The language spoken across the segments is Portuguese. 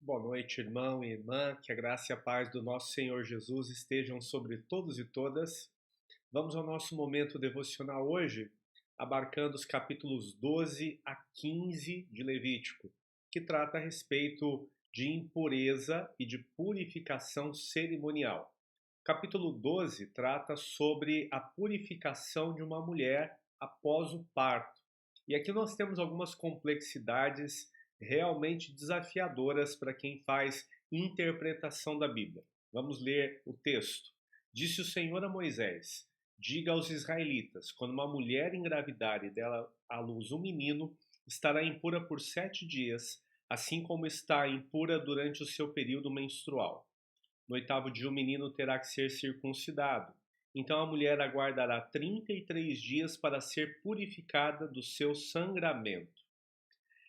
Boa noite, irmão e irmã. Que a graça e a paz do nosso Senhor Jesus estejam sobre todos e todas. Vamos ao nosso momento devocional hoje, abarcando os capítulos 12 a 15 de Levítico, que trata a respeito de impureza e de purificação cerimonial. O capítulo 12 trata sobre a purificação de uma mulher após o parto. E aqui nós temos algumas complexidades realmente desafiadoras para quem faz interpretação da Bíblia. Vamos ler o texto. Disse o Senhor a Moisés: diga aos israelitas, quando uma mulher engravidar e dela à luz um menino, estará impura por 7 dias, assim como está impura durante o seu período menstrual. No oitavo dia o menino terá que ser circuncidado. Então a mulher aguardará 33 dias para ser purificada do seu sangramento.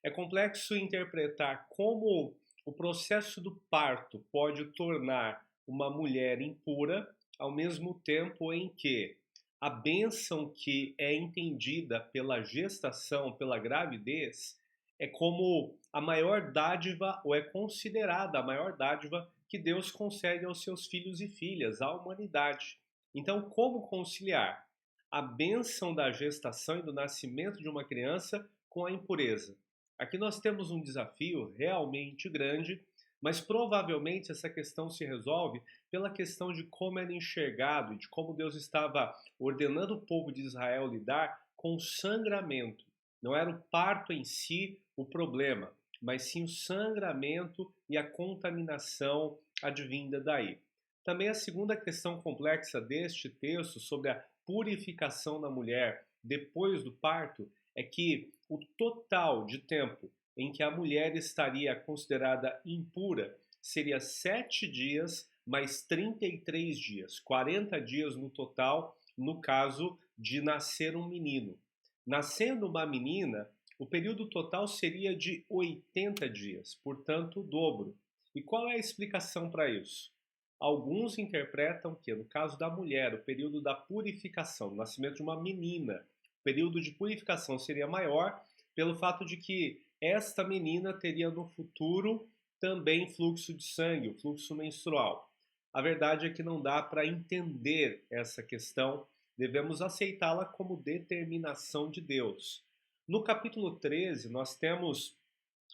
É complexo interpretar como o processo do parto pode tornar uma mulher impura, ao mesmo tempo em que a bênção que é entendida pela gestação, pela gravidez, é como a maior dádiva, ou é considerada a maior dádiva que Deus concede aos seus filhos e filhas, à humanidade. Então, como conciliar a bênção da gestação e do nascimento de uma criança com a impureza? Aqui nós temos um desafio realmente grande, mas provavelmente essa questão se resolve pela questão de como era enxergado e de como Deus estava ordenando o povo de Israel lidar com o sangramento. Não era o parto em si o problema, mas sim o sangramento e a contaminação advinda daí. Também a segunda questão complexa deste texto sobre a purificação da mulher depois do parto é que o total de tempo em que a mulher estaria considerada impura seria 7 dias mais 33 dias, 40 dias no total, no caso de nascer um menino. Nascendo uma menina, o período total seria de 80 dias, portanto, o dobro. E qual é a explicação para isso? Alguns interpretam que, no caso da mulher, o período da purificação, o nascimento de uma menina, o período de purificação seria maior pelo fato de que esta menina teria no futuro também fluxo de sangue, o fluxo menstrual. A verdade é que não dá para entender essa questão, devemos aceitá-la como determinação de Deus. No capítulo 13, nós temos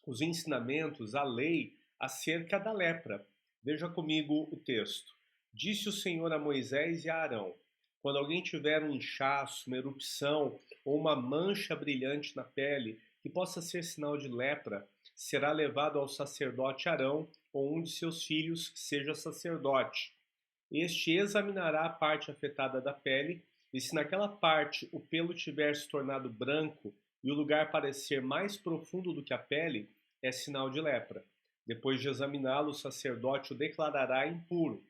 os ensinamentos, a lei acerca da lepra. Veja comigo o texto. Disse o Senhor a Moisés e a Arão: quando alguém tiver um inchaço, uma erupção ou uma mancha brilhante na pele, que possa ser sinal de lepra, será levado ao sacerdote Arão ou um de seus filhos que seja sacerdote. Este examinará a parte afetada da pele, e se naquela parte o pelo tiver se tornado branco e o lugar parecer mais profundo do que a pele, é sinal de lepra. Depois de examiná-lo, o sacerdote o declarará impuro.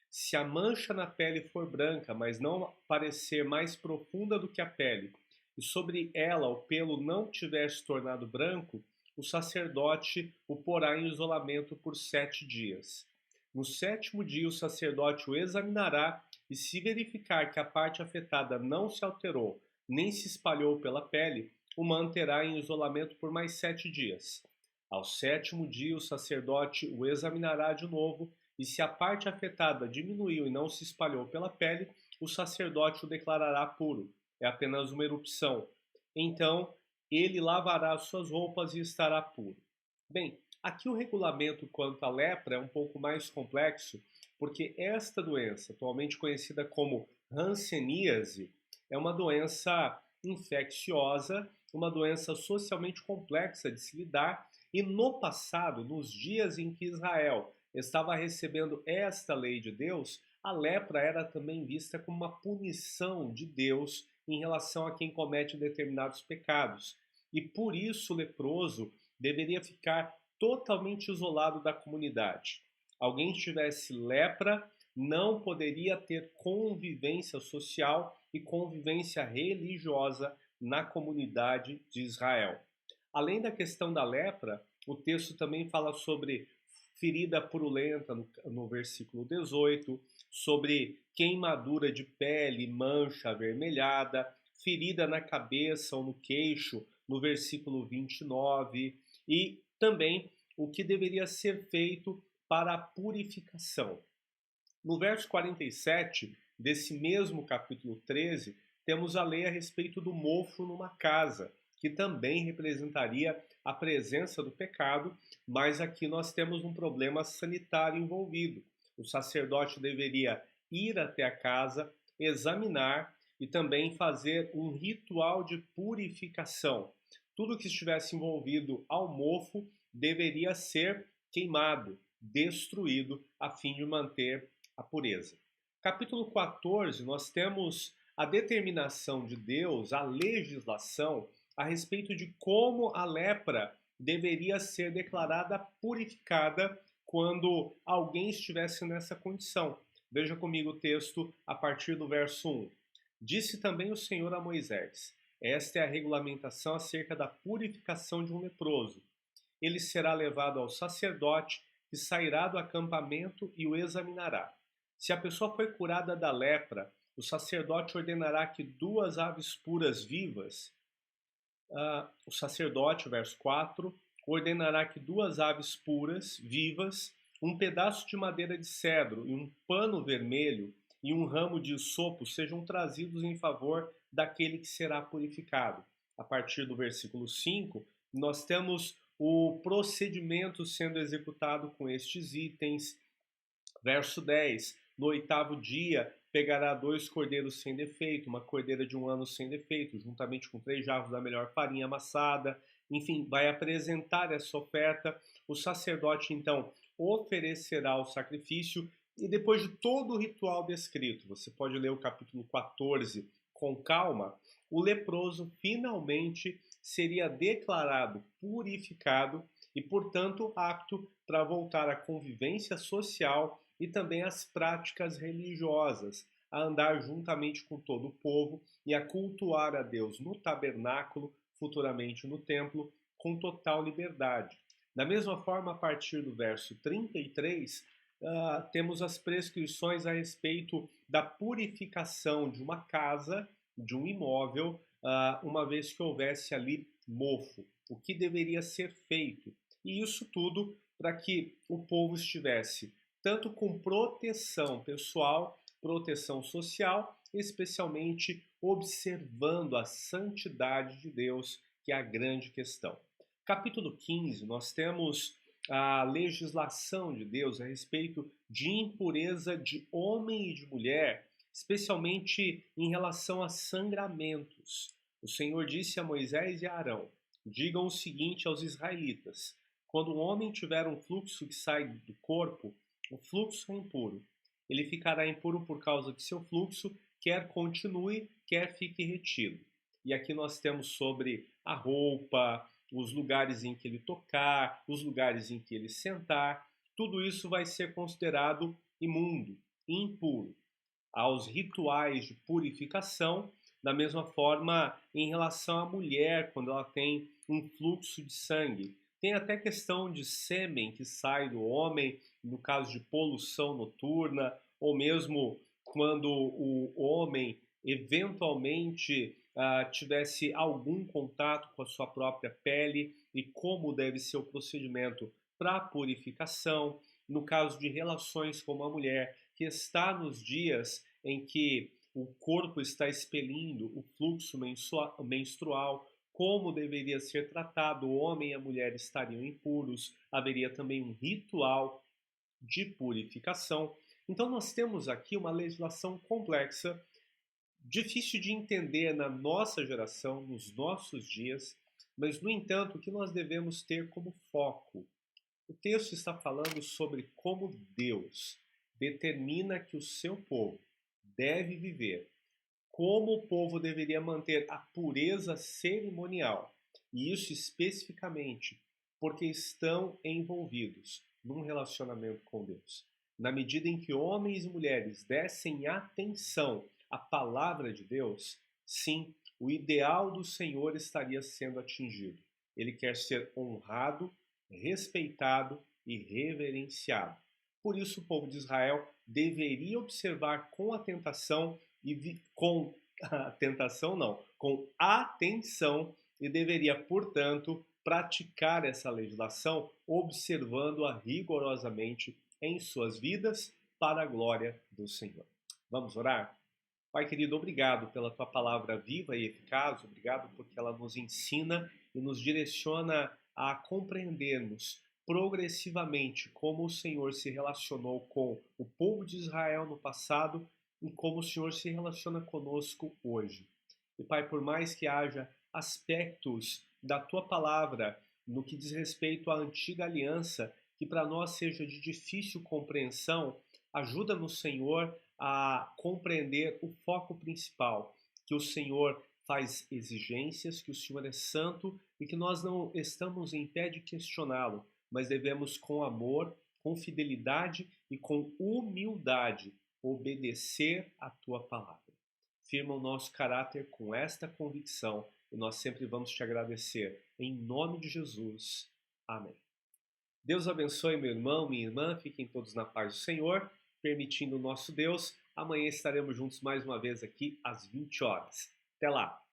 Se a mancha na pele for branca, mas não parecer mais profunda do que a pele, e sobre ela o pelo não tiver se tornado branco, o sacerdote o porá em isolamento por 7 dias. No sétimo dia, o sacerdote o examinará e, se verificar que a parte afetada não se alterou nem se espalhou pela pele, o manterá em isolamento por mais 7 dias. Ao sétimo dia, o sacerdote o examinará de novo e, se a parte afetada diminuiu e não se espalhou pela pele, o sacerdote o declarará puro. É apenas uma erupção. Então, ele lavará suas roupas e estará puro. Bem, aqui o regulamento quanto à lepra é um pouco mais complexo, porque esta doença, atualmente conhecida como hanseníase, é uma doença infecciosa, uma doença socialmente complexa de se lidar, e no passado, nos dias em que Israel estava recebendo esta lei de Deus, a lepra era também vista como uma punição de Deus em relação a quem comete determinados pecados. E por isso o leproso deveria ficar totalmente isolado da comunidade. Alguém que tivesse lepra não poderia ter convivência social e convivência religiosa na comunidade de Israel. Além da questão da lepra, o texto também fala sobre ferida purulenta no versículo 18, sobre queimadura de pele, mancha avermelhada, ferida na cabeça ou no queixo, no versículo 29, e também o que deveria ser feito para a purificação. No verso 47 desse mesmo capítulo 13, temos a lei a respeito do mofo numa casa, que também representaria a presença do pecado, mas aqui nós temos um problema sanitário envolvido. O sacerdote deveria ir até a casa, examinar e também fazer um ritual de purificação. Tudo que estivesse envolvido ao mofo deveria ser queimado, destruído, a fim de manter a pureza. Capítulo 14, nós temos a determinação de Deus, a legislação a respeito de como a lepra deveria ser declarada purificada quando alguém estivesse nessa condição. Veja comigo o texto a partir do verso 1. Disse também o Senhor a Moisés: esta é a regulamentação acerca da purificação de um leproso. Ele será levado ao sacerdote, que sairá do acampamento e o examinará. Se a pessoa foi curada da lepra, o sacerdote ordenará que 2 aves puras vivas, o sacerdote, verso 4, ordenará que 2 aves puras vivas, um pedaço de madeira de cedro e um pano vermelho e um ramo de hisopo sejam trazidos em favor daquele que será purificado. A partir do versículo 5, nós temos o procedimento sendo executado com estes itens. Verso 10, no 8º dia pegará 2 cordeiros sem defeito, uma cordeira de 1 ano sem defeito, juntamente com 3 jarros da melhor farinha amassada. Enfim, vai apresentar essa oferta. O sacerdote, então, oferecerá o sacrifício e depois de todo o ritual descrito, você pode ler o capítulo 14 com calma, o leproso finalmente seria declarado purificado e, portanto, apto para voltar à convivência social e também às práticas religiosas, a andar juntamente com todo o povo e a cultuar a Deus no tabernáculo, futuramente no templo, com total liberdade. Da mesma forma, a partir do verso 33, temos as prescrições a respeito da purificação de uma casa, de um imóvel, uma vez que houvesse ali mofo, o que deveria ser feito. E isso tudo para que o povo estivesse tanto com proteção pessoal, proteção social, especialmente observando a santidade de Deus, que é a grande questão. Capítulo 15, nós temos a legislação de Deus a respeito de impureza de homem e de mulher, especialmente em relação a sangramentos. O Senhor disse a Moisés e a Arão: digam o seguinte aos israelitas: quando um homem tiver um fluxo que sai do corpo, o fluxo é impuro. Ele ficará impuro por causa de seu fluxo, quer continue, quer fique retido. E aqui nós temos sobre a roupa, os lugares em que ele tocar, os lugares em que ele sentar, tudo isso vai ser considerado imundo, impuro. Aos rituais de purificação, da mesma forma em relação à mulher, quando ela tem um fluxo de sangue. Tem até questão de sêmen que sai do homem, no caso de poluição noturna, ou mesmo quando o homem eventualmente tivesse algum contato com a sua própria pele e como deve ser o procedimento para a purificação. No caso de relações com uma mulher que está nos dias em que o corpo está expelindo o fluxo menstrual, como deveria ser tratado, o homem e a mulher estariam impuros, haveria também um ritual de purificação. Então nós temos aqui uma legislação complexa, difícil de entender na nossa geração, nos nossos dias, mas no entanto, o que nós devemos ter como foco? O texto está falando sobre como Deus determina que o seu povo deve viver, como o povo deveria manter a pureza cerimonial, e isso especificamente porque estão envolvidos num relacionamento com Deus. Na medida em que homens e mulheres dessem atenção à palavra de Deus, sim, o ideal do Senhor estaria sendo atingido. Ele quer ser honrado, respeitado e reverenciado. Por isso o povo de Israel deveria observar com atenção com atenção e deveria, portanto, praticar essa legislação, observando-a rigorosamente em suas vidas para a glória do Senhor. Vamos orar? Pai querido, obrigado pela tua palavra viva e eficaz, obrigado porque ela nos ensina e nos direciona a compreendermos progressivamente como o Senhor se relacionou com o povo de Israel no passado e como o Senhor se relaciona conosco hoje. E Pai, por mais que haja aspectos da tua palavra no que diz respeito à antiga aliança que para nós seja de difícil compreensão, ajuda-nos, Senhor, a compreender o foco principal, que o Senhor faz exigências, que o Senhor é santo e que nós não estamos em pé de questioná-lo, mas devemos com amor, com fidelidade e com humildade obedecer a tua palavra. Firma o nosso caráter com esta convicção e nós sempre vamos te agradecer. Em nome de Jesus. Amém. Deus abençoe meu irmão, minha irmã, fiquem todos na paz do Senhor, permitindo o nosso Deus. Amanhã estaremos juntos mais uma vez aqui às 20 horas. Até lá!